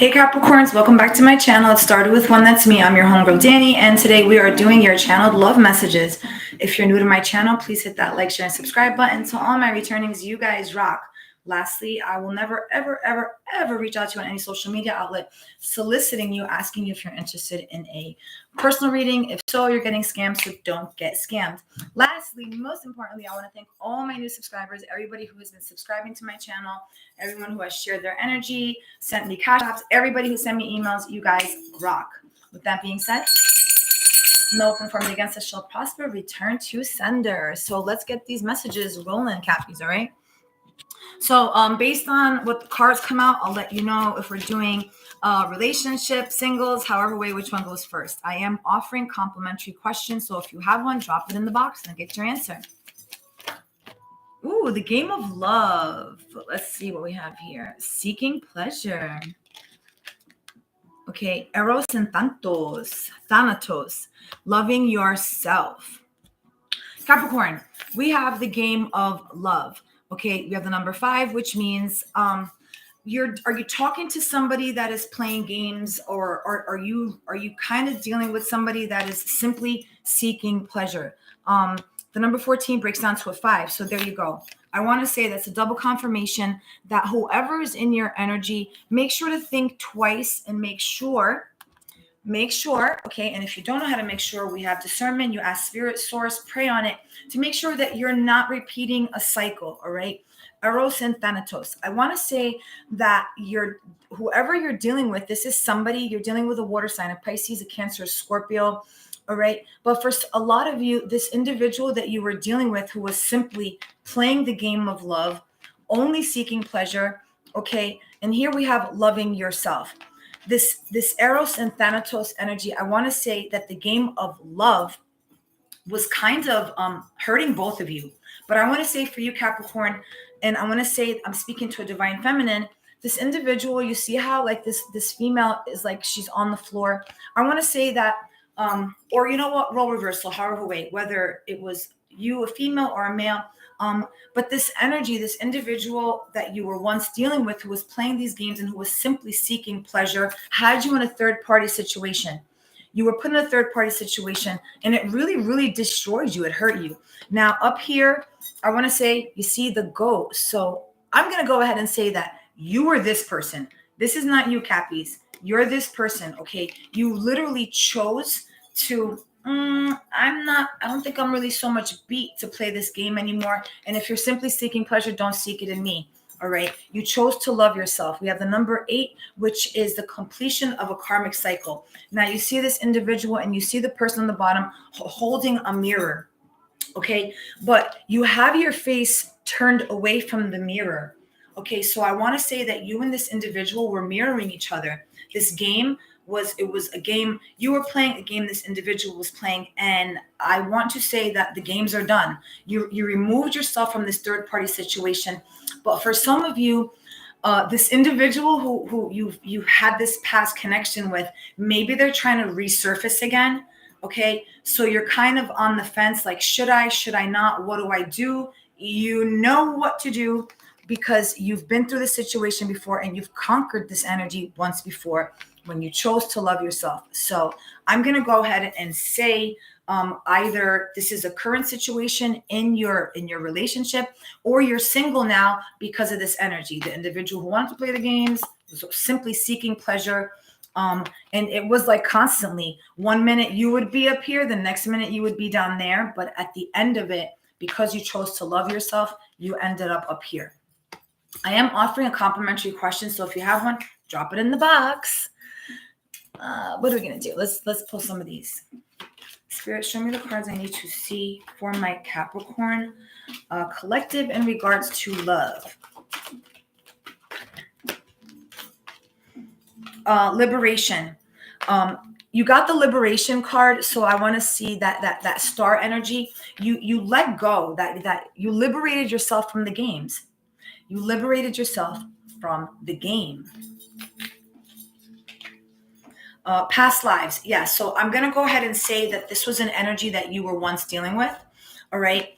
Hey Capricorns, welcome back to my channel. It started with one that's me. I'm your homegirl Danny, and today we are doing your channeled love messages. If you're new to my channel, please hit that like, share, and subscribe button. To all my returnings, you guys rock. Lastly, I will never, ever reach out to you on any social media outlet soliciting you, asking you if you're interested in a personal reading. If so, you're getting scammed, so don't get scammed. Lastly, most importantly, I want to thank all my new subscribers, everybody who has been subscribing to my channel, everyone who has shared their energy, sent me cash apps, everybody who sent me emails. You guys rock. With that being said, no weapon formed against us shall prosper. Return to sender. So let's get these messages rolling, Cappies, all right? So based on what the cards come out, I'll let you know if we're doing relationship, singles, however way, which one goes first. I am offering complimentary questions. So if you have one, drop it in the box and get your answer. Ooh, the game of love. Let's see what we have here. Seeking pleasure. Okay, Eros and Thanatos, loving yourself. Capricorn, we have the game of love. Okay, we have the number 5, which means are you talking to somebody that is playing games, or are you kind of dealing with somebody that is simply seeking pleasure? The number 14 breaks down to a 5. So there you go. I want to say that's a double confirmation that whoever is in your energy, make sure to think twice and make sure, okay, and if you don't know how to make sure, we have discernment. You ask spirit source, pray on it to make sure that you're not repeating a cycle, all right? Eros and Thanatos. I want to say that whoever you're dealing with, this is somebody, you're dealing with a water sign, a Pisces, a Cancer, a Scorpio, all right? But for a lot of you, this individual that you were dealing with who was simply playing the game of love, only seeking pleasure, okay? And here we have loving yourself. This Eros and Thanatos energy, I want to say that the game of love was kind of hurting both of you. But I want to say for you, Capricorn, and I want to say I'm speaking to a divine feminine, this individual, you see how like this female is like she's on the floor. I want to say that, or you know what, role reversal, however way, whether it was you, a female or a male, but this energy, this individual that you were once dealing with who was playing these games and who was simply seeking pleasure, had you in a third-party situation. You were put in a third-party situation, and it really, really destroyed you. It hurt you. Now, up here, I want to say, you see the ghost. So I'm going to go ahead and say that you were this person. This is not you, Cappies. You're this person, okay? You literally chose to, I don't think I'm really so much beat to play this game anymore. And if you're simply seeking pleasure, don't seek it in me. All right. You chose to love yourself. We have the number 8, which is the completion of a karmic cycle. Now you see this individual and you see the person on the bottom holding a mirror. Okay. But you have your face turned away from the mirror. Okay. So I want to say that you and this individual were mirroring each other. This game was a game. You were playing a game this individual was playing. And I want to say that the games are done. You removed yourself from this third-party situation. But for some of you, this individual who you've had this past connection with, maybe they're trying to resurface again. Okay. So you're kind of on the fence, like, should I not? What do I do? You know what to do because you've been through this situation before and you've conquered this energy once before when you chose to love yourself. So I'm going to go ahead and say, either this is a current situation in your relationship, or you're single now because of this energy. The individual who wanted to play the games was simply seeking pleasure. And it was like constantly, one minute you would be up here, the next minute you would be down there. But at the end of it, because you chose to love yourself, you ended up here. I am offering a complimentary question. So if you have one, drop it in the box. What are we going to do? Let's pull some of these. Spirit, show me the cards I need to see for my Capricorn collective in regards to love. Liberation. You got the liberation card, so I want to see that star energy. You let go, that you liberated yourself from the games. You liberated yourself from the game. Past lives. Yeah. So I'm going to go ahead and say that this was an energy that you were once dealing with. All right.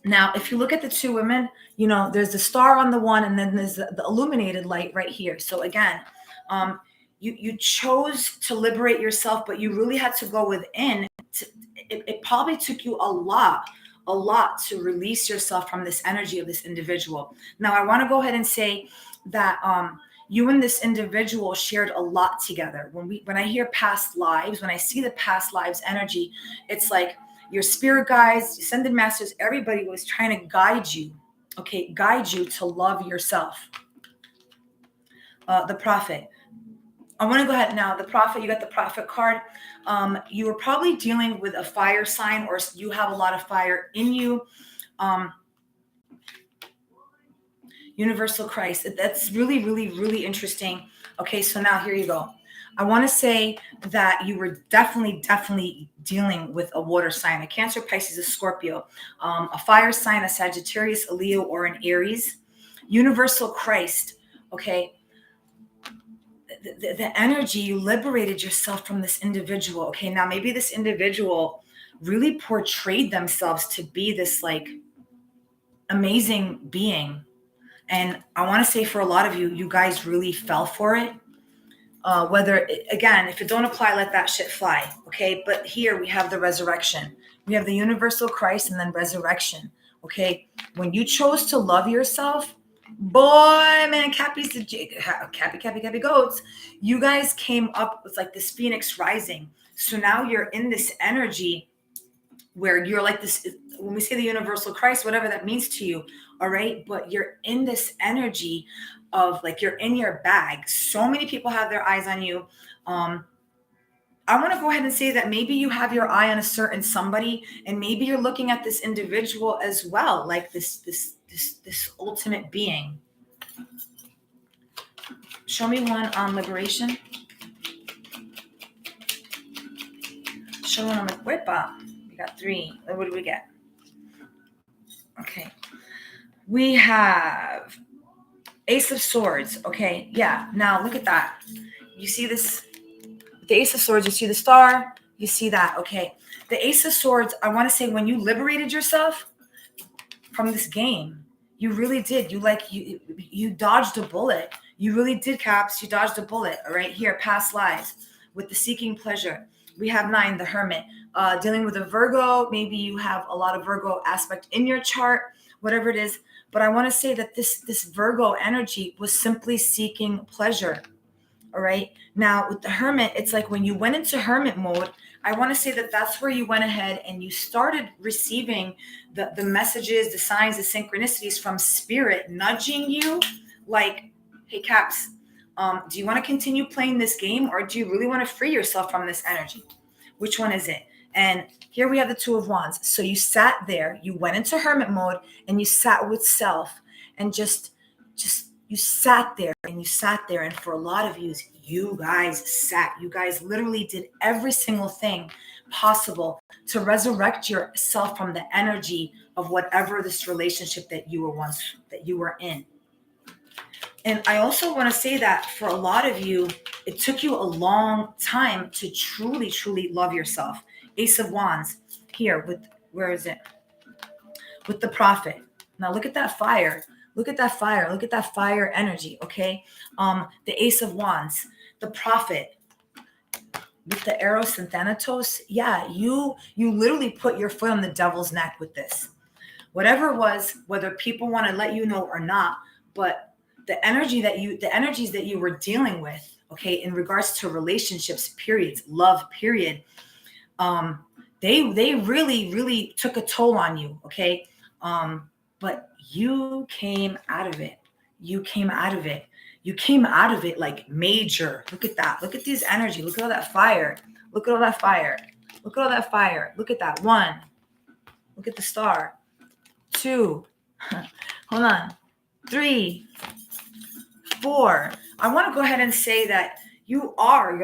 Now, if you look at the two women, there's the star on the one, and then there's the illuminated light right here. So again, You chose to liberate yourself, but you really had to go within. It probably took you a lot to release yourself from this energy of this individual. Now, I want to go ahead and say that you and this individual shared a lot together. When I hear past lives, when I see the past lives energy, it's like your spirit guides, ascended masters, everybody was trying to guide you, okay, guide you to love yourself. The prophet. I want to go ahead now. The prophet, you got the prophet card. You were probably dealing with a fire sign, or you have a lot of fire in you. Universal Christ. That's really, really, really interesting. Okay, so now here you go. I want to say that you were definitely dealing with a water sign, a Cancer, Pisces, a Scorpio, a fire sign, a Sagittarius, a Leo, or an Aries. Universal Christ. Okay. The energy, you liberated yourself from this individual. Okay, now maybe this individual really portrayed themselves to be this like amazing being. And I want to say for a lot of you, you guys really fell for it. Again, if it don't apply, let that shit fly. Okay, but here we have the resurrection. We have the universal Christ and then resurrection. Okay, when you chose to love yourself, boy, man, Cappy goats, you guys came up with like this phoenix rising. So now you're in this energy where you're like this, when we say the universal Christ, whatever that means to you, all right, but you're in this energy of like you're in your bag. So many people have their eyes on you. I want to go ahead and say that maybe you have your eye on a certain somebody, and maybe you're looking at this individual as well, like this ultimate being. Show me one on liberation. Show one on the whipa. We got 3. What do we get? Okay. We have Ace of Swords. Okay. Yeah. Now look at that. You see this? The Ace of Swords, you see the star, you see that, okay. The Ace of Swords, I want to say when you liberated yourself from this game, you really did. You dodged a bullet. You really did, Caps. You dodged a bullet, all right? Here, past lives with the seeking pleasure. We have 9, the Hermit. Dealing with a Virgo, maybe you have a lot of Virgo aspect in your chart, whatever it is. But I want to say that this Virgo energy was simply seeking pleasure. All right. Now with the Hermit, it's like when you went into Hermit mode, I want to say that that's where you went ahead and you started receiving the messages, the signs, the synchronicities from spirit nudging you like, hey, Caps, do you want to continue playing this game, or do you really want to free yourself from this energy? Which one is it? And here we have the 2 of Wands. So you sat there, you went into Hermit mode, and you sat with self and just you sat there and you sat there. And for a lot of you guys literally did every single thing possible to resurrect yourself from the energy of whatever this relationship that you were in. And I also want to say that for a lot of you, it took you a long time to truly, truly love yourself. Ace of Wands here where is it? With the Prophet. Now look at that fire. Look at that fire. Look at that fire energy, okay? The Ace of Wands, the Prophet, with the Eros and Thanatos. Yeah, you literally put your foot on the devil's neck with this. Whatever it was, whether people want to let you know or not, but the energies that you were dealing with, okay, in regards to relationships, periods, love, period, they really, really took a toll on you, okay? But you came out of it. You came out of it. You came out of it like major. Look at that. Look at these energy. Look at all that fire. Look at all that fire. Look at all that fire. Look at that. 1. Look at the star. 2. Hold on. 3. 4. I want to go ahead and say that you're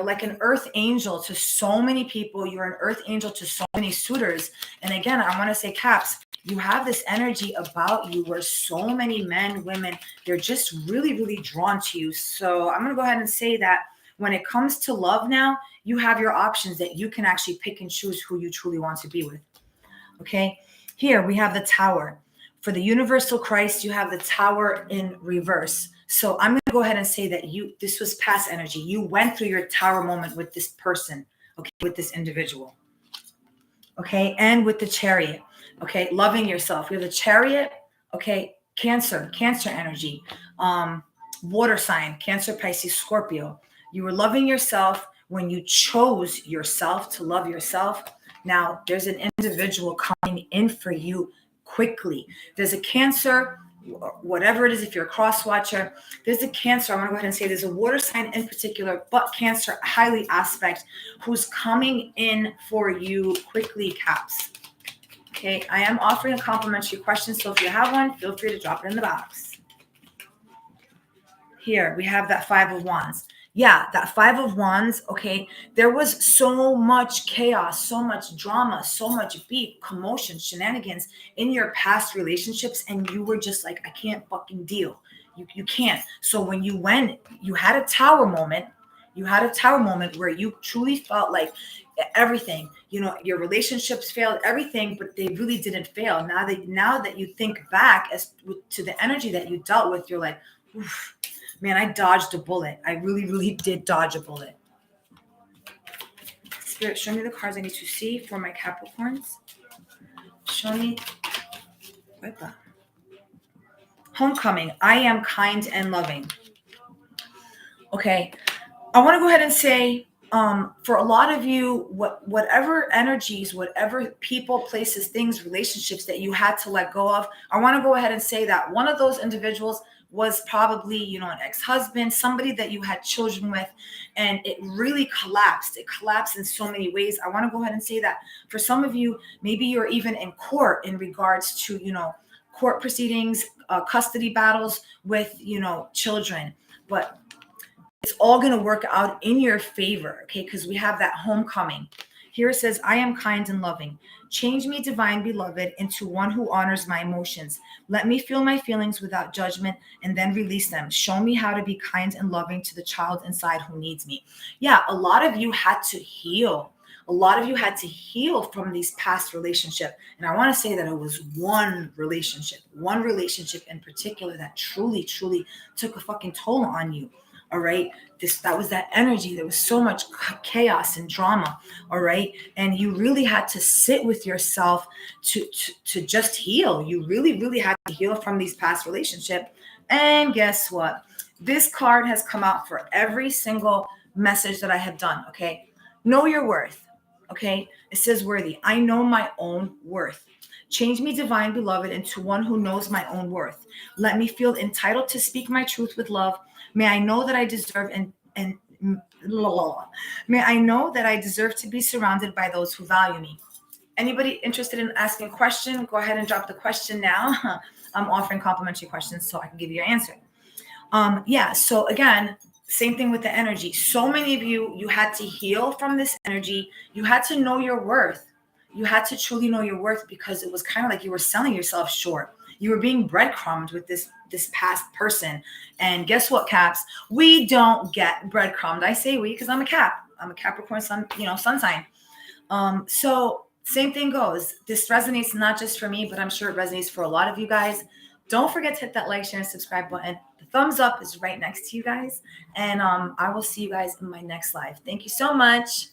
like an earth angel to so many people. You're an earth angel to so many suitors. And again, I want to say, Caps, you have this energy about you where so many men, women, they're just really, really drawn to you. So I'm going to go ahead and say that when it comes to love now, you have your options that you can actually pick and choose who you truly want to be with. Okay. Here we have the Tower. For the universal Christ, you have the Tower in reverse. So I'm going to go ahead and say that this was past energy. You went through your tower moment with this person, okay, with this individual, okay, and with the chariot, okay, loving yourself. We have the chariot, okay, Cancer energy, water sign, Cancer, Pisces, Scorpio. You were loving yourself when you chose yourself to love yourself. Now there's an individual coming in for you quickly. There's a Cancer, whatever it is, if you're a cross watcher, there's a Cancer. I'm going to go ahead and say there's a water sign in particular, but Cancer highly aspect, who's coming in for you quickly, Caps. Okay, I am offering a complimentary question, so if you have one, feel free to drop it in the box. Here, we have that Five of Wands. Yeah, that Five of Wands, okay, there was so much chaos, so much drama, so much beef, commotion, shenanigans in your past relationships, and you were just like, I can't fucking deal. You can't. So when you went, you had a tower moment. You had a tower moment where you truly felt like everything, your relationships failed, everything, but they really didn't fail. Now that you think back to the energy that you dealt with, you're like, oof, man, I dodged a bullet. I really, really did dodge a bullet. Spirit, show me the cards I need to see for my Capricorns. Show me. Homecoming. I am kind and loving. Okay. I want to go ahead and say, for a lot of you, whatever energies, whatever people, places, things, relationships that you had to let go of, I want to go ahead and say that one of those individuals was probably, an ex-husband, somebody that you had children with, and it really collapsed. It collapsed in so many ways. I want to go ahead and say that for some of you, maybe you're even in court in regards to, court proceedings, custody battles with, children, but it's all going to work out in your favor, okay? Because we have that homecoming. Here it says, I am kind and loving. Change me, divine beloved, into one who honors my emotions. Let me feel my feelings without judgment and then release them. Show me how to be kind and loving to the child inside who needs me. Yeah, a lot of you had to heal. A lot of you had to heal from these past relationships. And I want to say that it was one relationship in particular that truly, truly took a fucking toll on you. All right. That was that energy. There was so much chaos and drama. All right. And you really had to sit with yourself to just heal. You really, really had to heal from these past relationships. And guess what? This card has come out for every single message that I have done. Okay. Know your worth. Okay. It says worthy. I know my own worth. Change me, divine beloved, into one who knows my own worth. Let me feel entitled to speak my truth with love. May I know that I deserve may I know that I deserve to be surrounded by those who value me. Anybody interested in asking a question, go ahead and drop the question now. I'm offering complimentary questions so I can give you your answer. So again, same thing with the energy. So many of you had to heal from this energy. You had to know your worth. You had to truly know your worth, because it was kind of like you were selling yourself short. You were being breadcrumbed with this past person. And guess what, Caps? We don't get breadcrumbed. I say we because I'm a Cap. I'm a Capricorn sun sign. So same thing goes. This resonates not just for me, but I'm sure it resonates for a lot of you guys. Don't forget to hit that like, share, and subscribe button. The thumbs up is right next to you guys. And I will see you guys in my next live. Thank you so much.